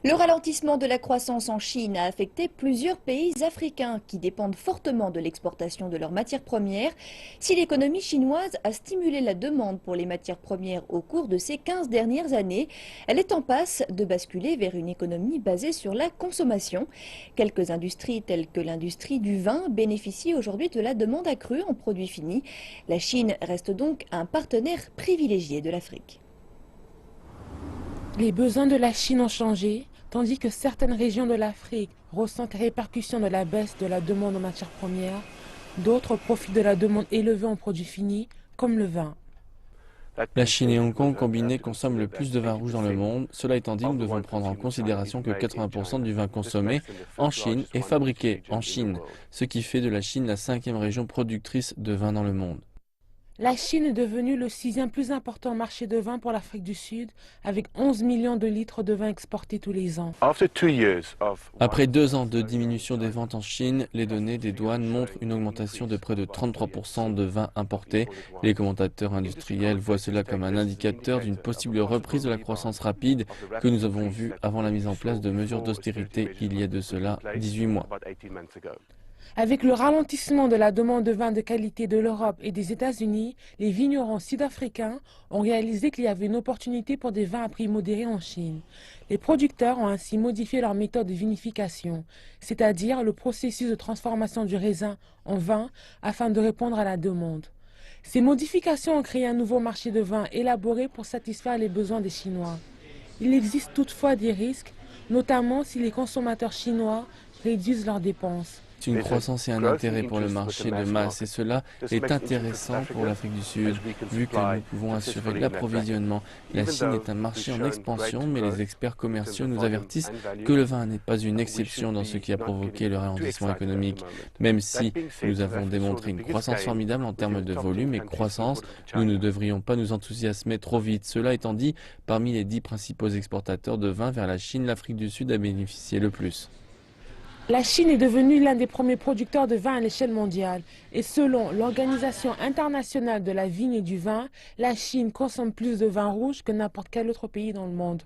Le ralentissement de la croissance en Chine a affecté plusieurs pays africains qui dépendent fortement de l'exportation de leurs matières premières. Si l'économie chinoise a stimulé la demande pour les matières premières au cours de ces 15 dernières années, elle est en passe de basculer vers une économie basée sur la consommation. Quelques industries telles que l'industrie du vin bénéficient aujourd'hui de la demande accrue en produits finis. La Chine reste donc un partenaire privilégié de l'Afrique. Les besoins de la Chine ont changé, tandis que certaines régions de l'Afrique ressentent les répercussions de la baisse de la demande en matières premières. D'autres profitent de la demande élevée en produits finis, comme le vin. La Chine et Hong Kong combinés consomment le plus de vin rouge dans le monde. Cela étant dit, nous devons prendre en considération que 80% du vin consommé en Chine est fabriqué en Chine, ce qui fait de la Chine la 5e région productrice de vin dans le monde. La Chine est devenue le 6e plus important marché de vin pour l'Afrique du Sud, avec 11 millions de litres de vin exportés tous les ans. Après 2 ans de diminution des ventes en Chine, les données des douanes montrent une augmentation de près de 33% de vins importés. Les commentateurs industriels voient cela comme un indicateur d'une possible reprise de la croissance rapide que nous avons vue avant la mise en place de mesures d'austérité il y a de cela 18 mois. Avec le ralentissement de la demande de vin de qualité de l'Europe et des États-Unis, les vignerons sud-africains ont réalisé qu'il y avait une opportunité pour des vins à prix modéré en Chine. Les producteurs ont ainsi modifié leur méthode de vinification, c'est-à-dire le processus de transformation du raisin en vin afin de répondre à la demande. Ces modifications ont créé un nouveau marché de vin élaboré pour satisfaire les besoins des Chinois. Il existe toutefois des risques, notamment si les consommateurs chinois réduisent leurs dépenses. Une croissance et un intérêt pour le marché de masse et cela est intéressant pour l'Afrique du Sud, vu que nous pouvons assurer l'approvisionnement. La Chine est un marché en expansion, mais les experts commerciaux nous avertissent que le vin n'est pas une exception dans ce qui a provoqué le ralentissement économique. Même si nous avons démontré une croissance formidable en termes de volume et croissance, nous ne devrions pas nous enthousiasmer trop vite. Cela étant dit, parmi les 10 principaux exportateurs de vin vers la Chine, l'Afrique du Sud a bénéficié le plus. La Chine est devenue l'un des premiers producteurs de vin à l'échelle mondiale. Et selon l'Organisation internationale de la vigne et du vin, la Chine consomme plus de vin rouge que n'importe quel autre pays dans le monde.